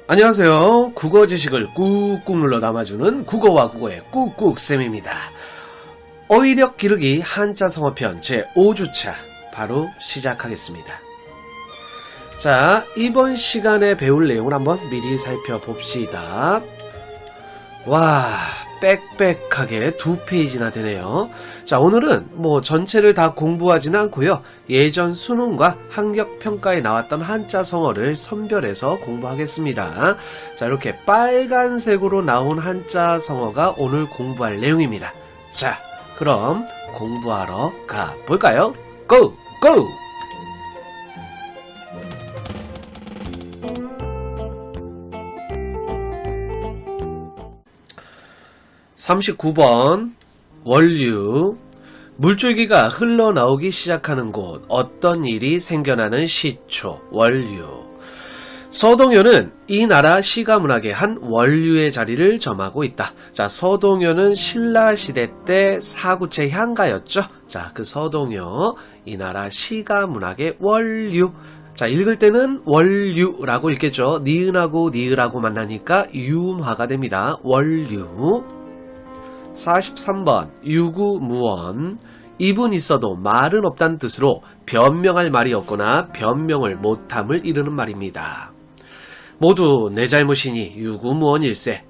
안녕하세요. 국어 지식을 꾹꾹 눌러 담아주는 국어와 국어의 꾹꾹쌤입니다. 어휘력 기르기 한자 성어편 제5주차 바로 시작하겠습니다. 자, 이번 시간에 배울 내용을 한번 미리 살펴봅시다. 와, 빽빽하게 2페이지나 되네요. 자, 오늘은 전체를 다 공부하지는 않고요. 예전 수능과 학력평가에 나왔던 한자 성어를 선별해서 공부하겠습니다. 자, 이렇게 빨간색으로 나온 한자 성어가 오늘 공부할 내용입니다. 자, 그럼 공부하러 가볼까요? 고! 고! 39번 원류. 물줄기가 흘러나오기 시작하는 곳, 어떤 일이 생겨나는 시초, 원류. 서동요는 이 나라 시가문학의 한 원류의 자리를 점하고 있다. 자, 서동요는 신라시대 때 사구체 향가였죠. 자, 그 서동요, 이 나라 시가문학의 원류. 자, 읽을 때는 원류라고 읽겠죠. 니은하고 니을하고 만나니까 유음화가 됩니다. 원류. 43번 유구무원. 입은 있어도 말은 없다는 뜻으로 변명할 말이 없거나 변명을 못함을 이르는 말입니다. 모두 내 잘못이니 유구무원일세.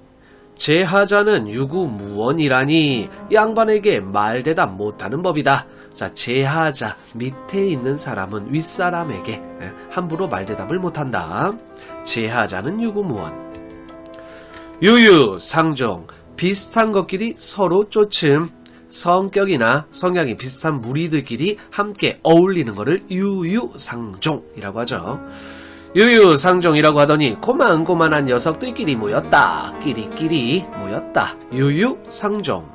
제하자는 유구무원이라니 양반에게 말대답 못하는 법이다. 자, 제하자 밑에 있는 사람은 윗사람에게 함부로 말대답을 못한다. 제하자는 유구무원. 유유상종. 비슷한 것끼리 서로 쫓음. 성격이나 성향이 비슷한 무리들끼리 함께 어울리는 것을 유유상종이라고 하죠. 유유상종이라고 하더니 고만고만한 녀석들끼리 모였다. 끼리끼리 모였다. 유유상종.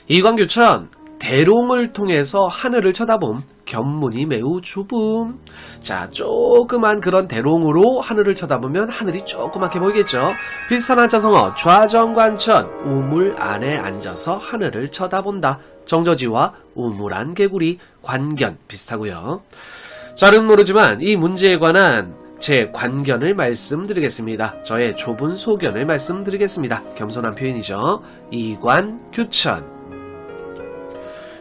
이광규천. 대롱을 통해서 하늘을 쳐다봄. 견문이 매우 좁음. 자, 조그만 그런 대롱으로 하늘을 쳐다보면 하늘이 조그맣게 보이겠죠. 비슷한 한자성어 좌정관천. 우물 안에 앉아서 하늘을 쳐다본다. 정저지와 우물안 개구리, 관견 비슷하고요. 잘은 모르지만 이 문제에 관한 제 관견을 말씀드리겠습니다. 저의 좁은 소견을 말씀드리겠습니다. 겸손한 표현이죠. 이관규천.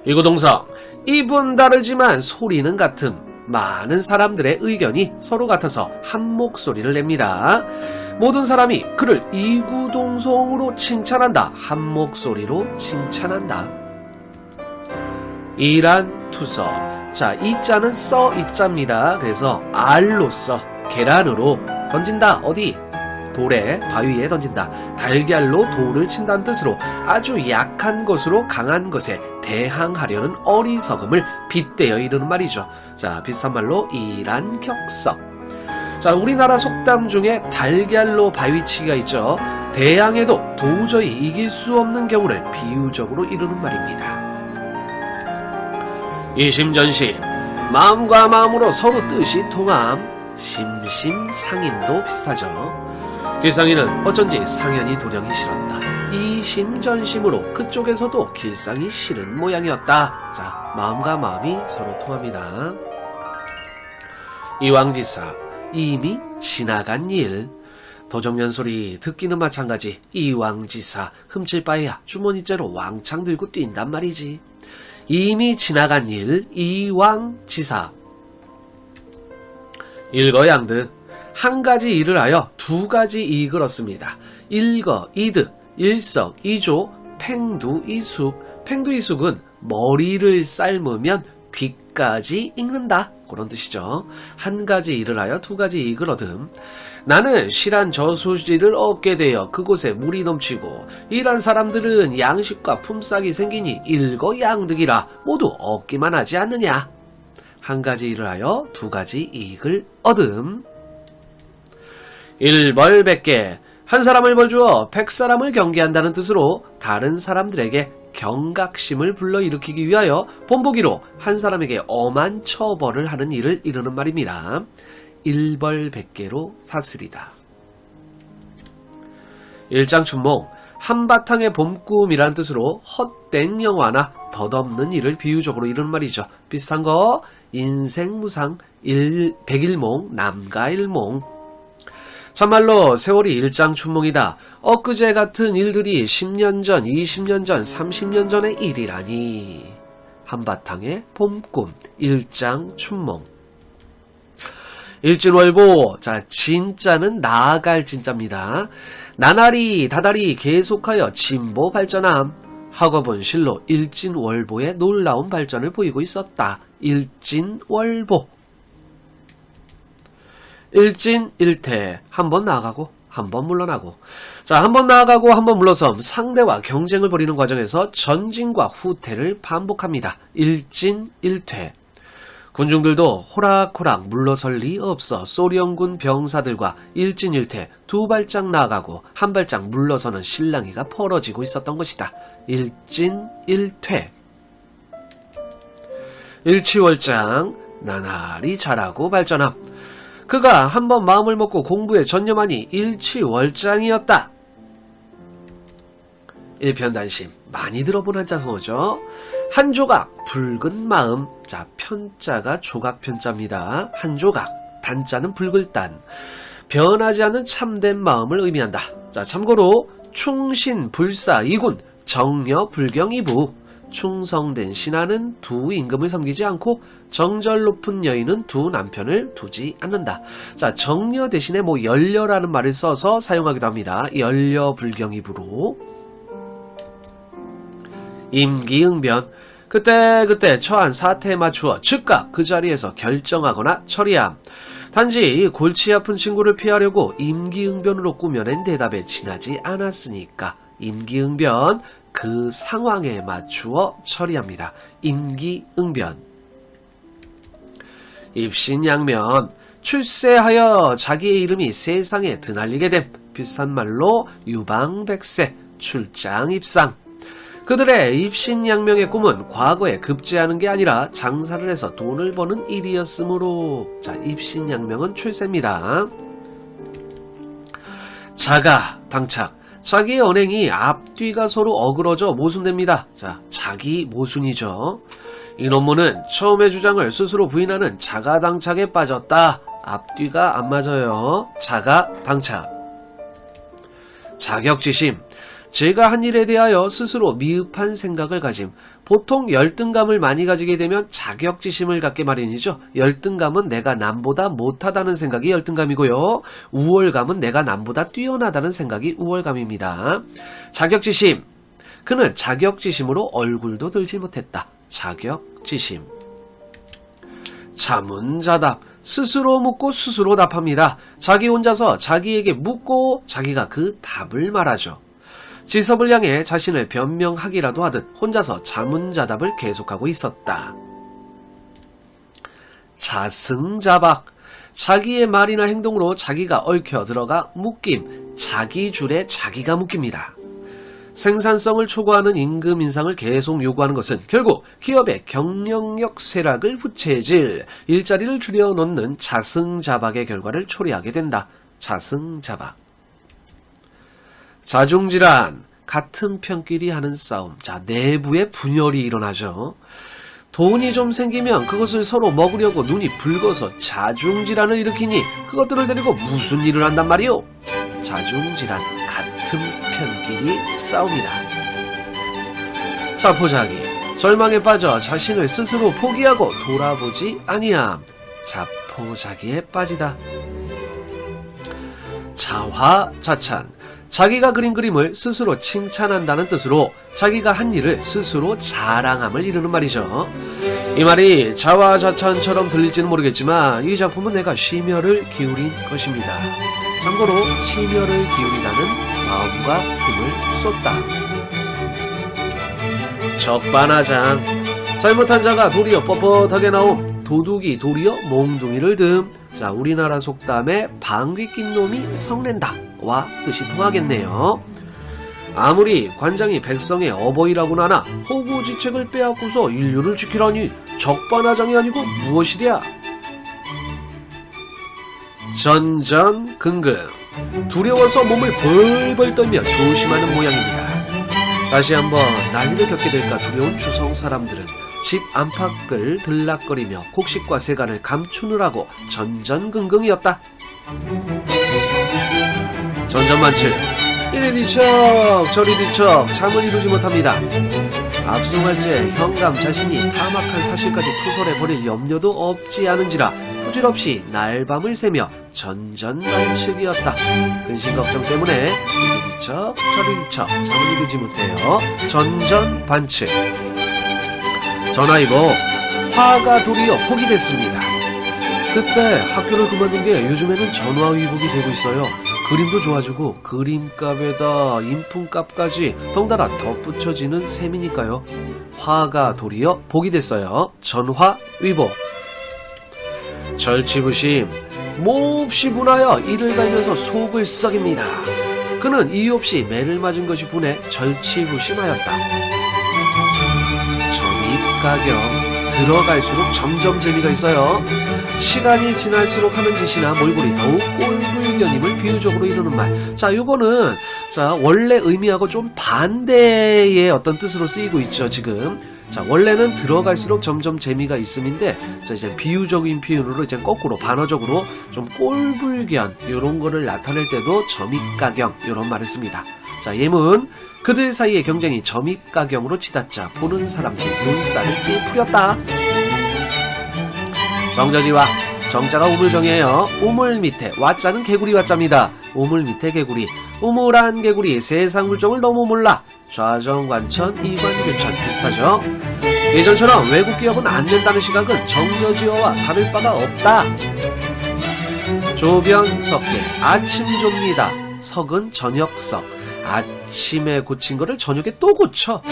일구동성. 입은 다르지만 소리는 같음. 많은 사람들의 의견이 서로 같아서 한 목소리를 냅니다. 모든 사람이 그를 이구동성으로 칭찬한다. 한 목소리로 칭찬한다. 이란투서. 자, 이자는 써 이자입니다. 그래서 알로써 계란으로 던진다. 어디? 돌에, 바위에 던진다. 달걀로 돌을 친다는 뜻으로 아주 약한 것으로 강한 것에 대항하려는 어리석음을 빗대어 이르는 말이죠. 자, 비슷한 말로 이란격석. 자, 우리나라 속담 중에 달걀로 바위치기가 있죠. 대항해도 도저히 이길 수 없는 경우를 비유적으로 이루는 말입니다. 이심전심. 마음과 마음으로 서로 뜻이 통함. 심심상인도 비슷하죠. 길상이는 어쩐지 상현이 도령이 싫었다. 이심전심으로 그쪽에서도 길상이 싫은 모양이었다. 자, 마음과 마음이 서로 통합니다. 이왕지사. 이미 지나간 일. 도정년 소리 듣기는 마찬가지. 이왕지사. 훔칠 바에야 주머니째로 왕창 들고 뛴단 말이지. 이미 지나간 일. 이왕지사. 일거양득. 한 가지 일을 하여 두 가지 이익을 얻습니다. 일거이득, 일석이조, 팽두이숙. 팽두이숙은 머리를 삶으면 귀까지 익는다. 그런 뜻이죠. 한 가지 일을 하여 두 가지 이익을 얻음. 나는 실한 저수지를 얻게 되어 그곳에 물이 넘치고 일한 사람들은 양식과 품삯이 생기니 일거양득이라 모두 얻기만 하지 않느냐. 한 가지 일을 하여 두 가지 이익을 얻음. 일벌백계. 한 사람을 벌주어 100사람을 경계한다는 뜻으로 다른 사람들에게 경각심을 불러일으키기 위하여 본보기로 한 사람에게 엄한 처벌을 하는 일을 이루는 말입니다. 일벌백계로 사슬이다. 일장춘몽. 한바탕의 봄꿈이란 뜻으로 헛된 영화나 덧없는 일을 비유적으로 이루는 말이죠. 비슷한 거 인생무상, 백일몽, 남가일몽. 참말로 세월이 일장춘몽이다. 엊그제 같은 일들이 10년 전, 20년 전, 30년 전의 일이라니. 한바탕의 봄꿈, 일장춘몽. 일진월보, 자, 진짜는 나아갈 진짜입니다. 나날이 다달이 계속하여 진보 발전함. 학업은 실로 일진월보의 놀라운 발전을 보이고 있었다. 일진월보. 일진일퇴, 한번 나아가고 한번 물러나고. 자, 한번 나아가고 한번 물러섬, 상대와 경쟁을 벌이는 과정에서 전진과 후퇴를 반복합니다. 일진일퇴. 군중들도 호락호락 물러설 리 없어 소련군 병사들과 일진일퇴 두 발짝 나아가고 한 발짝 물러서는 실랑이가 벌어지고 있었던 것이다. 일진일퇴. 일치월장, 나날이 자라고 발전함. 그가 한번 마음을 먹고 공부에 전념하니 일치월장이었다. 일편단심, 많이 들어본 한자성어죠. 한 조각, 붉은 마음. 자, 편자가 조각 편자입니다. 한 조각, 단자는 붉을 단. 변하지 않는 참된 마음을 의미한다. 자, 참고로 충신, 불사, 이군, 정려, 불경, 이부. 충성된 신하는 두 임금을 섬기지 않고 정절 높은 여인은 두 남편을 두지 않는다. 자, 정려 대신에 열려라는 말을 써서 사용하기도 합니다. 열려 불경이부로. 임기응변, 그때 처한 사태에 맞추어 즉각 그 자리에서 결정하거나 처리함. 단지 골치 아픈 친구를 피하려고 임기응변으로 꾸며낸 대답에 지나지 않았으니까 임기응변, 그 상황에 맞추어 처리합니다. 임기응변. 입신양면, 출세하여 자기의 이름이 세상에 드날리게 됨. 비슷한 말로 유방백세, 출장입상. 그들의 입신양명의 꿈은 과거에 급제하는 게 아니라 장사를 해서 돈을 버는 일이었으므로. 자, 입신양명은 출세입니다. 자가, 당착. 자기의 언행이 앞뒤가 서로 어그러져 모순됩니다. 자, 자기 모순이죠. 이 논문은 처음의 주장을 스스로 부인하는 자가당착에 빠졌다. 앞뒤가 안 맞아요. 자가당착. 자격지심. 제가 한 일에 대하여 스스로 미흡한 생각을 가짐. 보통 열등감을 많이 가지게 되면 자격지심을 갖게 마련이죠. 열등감은 내가 남보다 못하다는 생각이 열등감이고요. 우월감은 내가 남보다 뛰어나다는 생각이 우월감입니다. 자격지심. 그는 자격지심으로 얼굴도 들지 못했다. 자격지심. 자문자답. 스스로 묻고 스스로 답합니다. 자기 혼자서 자기에게 묻고 자기가 그 답을 말하죠. 지섭을 향해 자신을 변명하기라도 하듯 혼자서 자문자답을 계속하고 있었다. 자승자박. 자기의 말이나 행동으로 자기가 얽혀 들어가 묶임, 자기 줄에 자기가 묶입니다. 생산성을 초과하는 임금 인상을 계속 요구하는 것은 결국 기업의 경영력 쇠락을 부채질, 일자리를 줄여놓는 자승자박의 결과를 초래하게 된다. 자승자박. 자중질환, 같은 편끼리 하는 싸움. 자, 내부에 분열이 일어나죠. 돈이 좀 생기면 그것을 서로 먹으려고 눈이 붉어서 자중질환을 일으키니 그것들을 데리고 무슨 일을 한단 말이오? 자중질환, 같은 편끼리 싸움이다. 자포자기, 절망에 빠져 자신을 스스로 포기하고 돌아보지 아니함. 자포자기에 빠지다. 자화자찬, 자기가 그린 그림을 스스로 칭찬한다는 뜻으로 자기가 한 일을 스스로 자랑함을 이루는 말이죠. 이 말이 자화자찬처럼 들릴지는 모르겠지만 이 작품은 내가 심혈을 기울인 것입니다. 참고로 심혈을 기울이라는 마음과 힘을 쏟다. 적반하장, 잘못한 자가 도리어 뻣뻣하게 나옴. 도둑이 도리어 몽둥이를 듦. 자, 우리나라 속담에 방귀 낀 놈이 성낸다 와 뜻이 통하겠네요. 아무리 관장이 백성의 어버이라고나 하나 호구지책을 빼앗고서 인류를 지키라니 적반하장이 아니고 무엇이랴. 전전긍긍, 두려워서 몸을 벌벌 떨며 조심하는 모양입니다. 다시 한번 난리를 겪게 될까 두려운 추성 사람들은 집 안팎을 들락거리며 곡식과 세간을 감추느라고 전전긍긍이었다. 전전만칠. 이리 뒤척 저리 뒤척 잠을 이루지 못합니다. 압송할제 현감 자신이 타막한 사실까지 토설해버릴 염려도 없지 않은지라 부질없이 날밤을 새며 전전반측이었다. 근심걱정 때문에 이리 뒤척 저리 뒤척 잠을 이루지 못해요. 전전반측. 전하이보 화가 도리어 포기됐습니다. 그때 학교를 그만둔 게 요즘에는 전화위복이 되고 있어요. 그림도 좋아지고 그림값에다 인품값까지 덩달아 덧붙여지는 셈이니까요. 화가 도리어 복이 됐어요. 전화위복. 절치부심 몹시 분하여 이를 갈면서 속을 썩입니다. 그는 이유 없이 매를 맞은 것이 분해 절치부심하였다. 점입가경 들어갈수록 점점 재미가 있어요. 시간이 지날수록 하는 짓이나 몰골이 더욱 꼴불견임을 비유적으로 이루는 말. 자, 요거는 원래 의미하고 좀 반대의 어떤 뜻으로 쓰이고 있죠, 지금. 자, 원래는 들어갈수록 점점 재미가 있음인데, 자, 이제 비유적인 표현으로 이제 거꾸로 반어적으로 좀 꼴불견 요런 거를 나타낼 때도 점입가경 요런 말을 씁니다. 자, 예문. 그들 사이의 경쟁이 점입가경으로 치닫자 보는 사람들 눈살을 찌푸렸다. 정저지와 정자가 우물정이에요. 우물 밑에 와자는 개구리 와자입니다. 우물 밑에 개구리. 우물한 개구리 세상 물정을 너무 몰라. 좌정관천 이관교천 비슷하죠. 예전처럼 외국 기업은 안 된다는 시각은 정저지어와 다를 바가 없다. 조변석계 아침조입니다. 석은 저녁석. 아침에 고친 거를 저녁에 또 고쳐.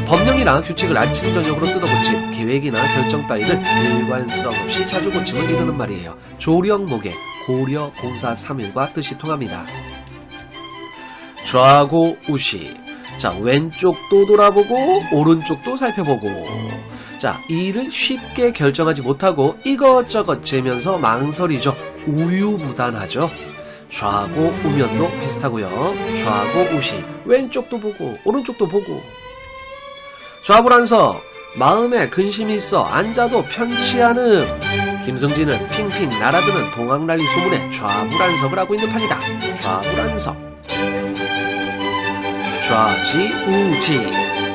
법령이나 규칙을 아침 저녁으로 뜯어고침 계획이나 결정 따위를 일관성 없이 자주 고침을 이루는 말이에요. 조령목에 고려 공사 3일과 뜻이 통합니다. 좌고 우시. 자, 왼쪽도 돌아보고 오른쪽도 살펴보고. 자, 일을 쉽게 결정하지 못하고 이것저것 재면서 망설이죠. 우유부단하죠. 좌고 우면도 비슷하고요. 좌고 우시. 왼쪽도 보고 오른쪽도 보고. 좌불안석. 마음에 근심이 있어 앉아도 편치 않음. 김승진은 핑핑 날아드는 동학난리 소문에 좌불안석을 하고 있는 판이다. 좌불안석. 좌지우지.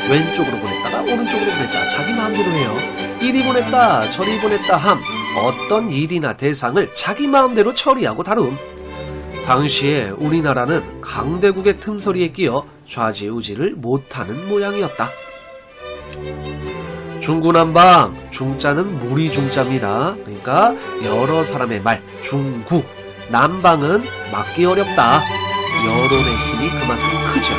왼쪽으로 보냈다가 오른쪽으로 보냈다. 자기 마음대로 해요. 이리 보냈다 저리 보냈다 함. 어떤 일이나 대상을 자기 마음대로 처리하고 다룸. 당시에 우리나라는 강대국의 틈소리에 끼어 좌지우지를 못하는 모양이었다. 중구난방. 중자는 무리중자입니다. 그러니까 여러 사람의 말. 중구. 난방은 막기 어렵다. 여론의 힘이 그만큼 크죠.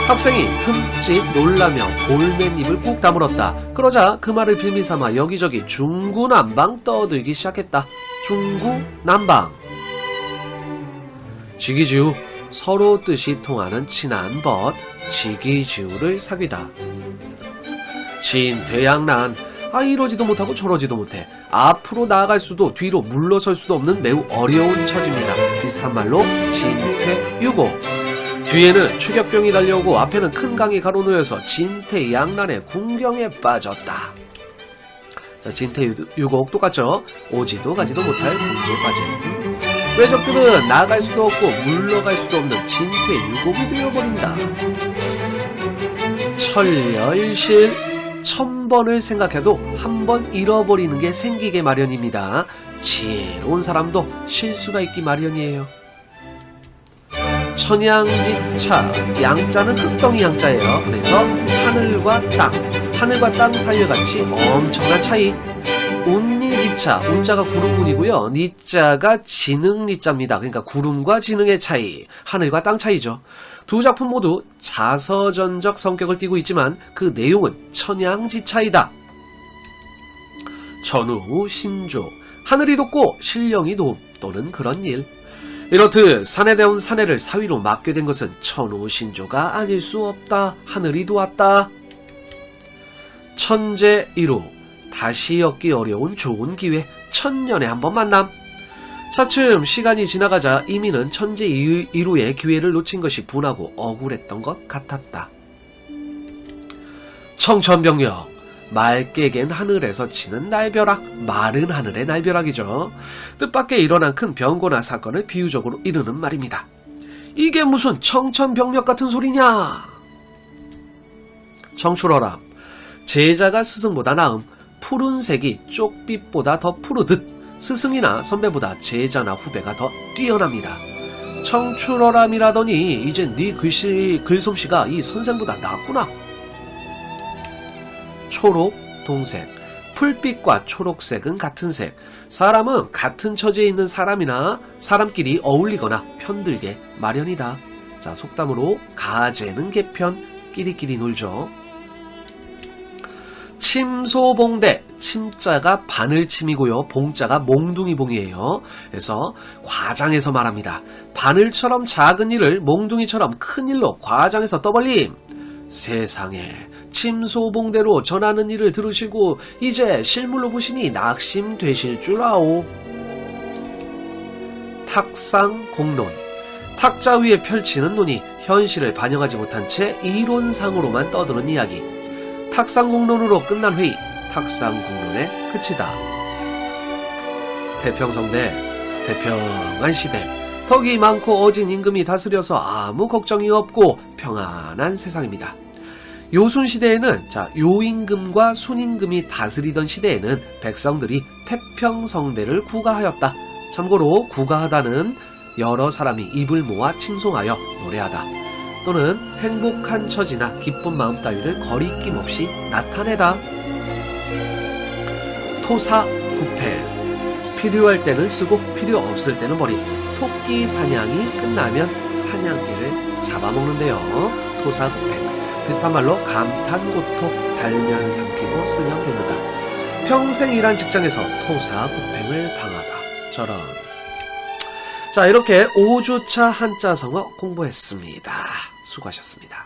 학생이 흠칫 놀라며 볼맨입을 꾹 다물었다. 그러자 그 말을 빌미삼아 여기저기 중구난방 떠들기 시작했다. 중구난방. 지기지우. 서로 뜻이 통하는 친한 벗. 지기지우를 사귀다. 진퇴양난. 이러지도 못하고 저러지도 못해. 앞으로 나아갈 수도 뒤로 물러설 수도 없는 매우 어려운 처지입니다. 비슷한 말로 진퇴유고. 뒤에는 추격병이 달려오고 앞에는 큰 강이 가로놓여서 진퇴양난의 궁경에 빠졌다. 자, 진퇴유곡 똑같죠? 오지도 가지도 못할 궁지에 빠짐. 외적들은 나갈 수도 없고 물러갈 수도 없는 진퇴유곡이 되어버린다. 철열실. 1000번을 생각해도 한 번 잃어버리는 게 생기게 마련입니다. 지혜로운 사람도 실수가 있기 마련이에요. 천양지차. 양자는 흙덩이 양자예요. 그래서 하늘과 땅 사이에 같이 엄청난 차이. 운니지차. 운자가 구름운이고요. 니자가 지능니자입니다. 그러니까 구름과 지능의 차이. 하늘과 땅 차이죠. 두 작품 모두 자서전적 성격을 띠고 있지만 그 내용은 천양지차이다. 천우 신조. 하늘이 돋고 신령이 도움 또는 그런 일. 이렇듯 산에 대운 사내를 사위로 맡게 된 것은 천우 신조가 아닐 수 없다. 하늘이 도왔다. 천재 1호. 다시 얻기 어려운 좋은 기회. 천년에 한 번 만남. 차츰 시간이 지나가자 이민은 천재 1호의 기회를 놓친 것이 분하고 억울했던 것 같았다. 청천벽력. 맑게 갠 하늘에서 치는 날벼락, 마른 하늘의 날벼락이죠. 뜻밖의 일어난 큰 변고나 사건을 비유적으로 이르는 말입니다. 이게 무슨 청천벽력 같은 소리냐? 청출어람, 제자가 스승보다 나음, 푸른색이 쪽빛보다 더 푸르듯 스승이나 선배보다 제자나 후배가 더 뛰어납니다. 청출어람이라더니 이제 네 글솜씨가 이 선생보다 낫구나. 초록, 동색, 풀빛과 초록색은 같은 색. 사람은 같은 처지에 있는 사람이나 사람끼리 어울리거나 편들게 마련이다. 자, 속담으로 가재는 개편, 끼리끼리 놀죠. 침소봉대, 침자가 바늘침이고요. 봉자가 몽둥이봉이에요. 그래서 과장해서 말합니다. 바늘처럼 작은 일을 몽둥이처럼 큰 일로 과장해서 떠벌림. 세상에 침소봉대로 전하는 일을 들으시고 이제 실물로 보시니 낙심되실 줄 아오. 탁상공론, 탁자 위에 펼치는 논이 현실을 반영하지 못한 채 이론상으로만 떠드는 이야기. 탁상공론으로 끝난 회의, 탁상공론의 끝이다. 태평성대, 태평한 시대, 덕이 많고 어진 임금이 다스려서 아무 걱정이 없고 평안한 세상입니다. 요순시대에는 요임금과 순임금이 다스리던 시대에는 백성들이 태평성대를 구가하였다. 참고로 구가하다는 여러 사람이 입을 모아 칭송하여 노래하다, 또는 행복한 처지나 기쁜 마음 따위를 거리낌 없이 나타내다. 토사구팽, 필요할 때는 쓰고 필요 없을 때는 버림. 토끼 사냥이 끝나면 사냥개를 잡아먹는데요. 토사구팽, 비슷한 말로 감탄고토, 달면 삼키고 쓰면 됩니다. 평생 일한 직장에서 토사구팽을 당하다. 저런. 자, 이렇게 5주차 한자성어 공부했습니다. 수고하셨습니다.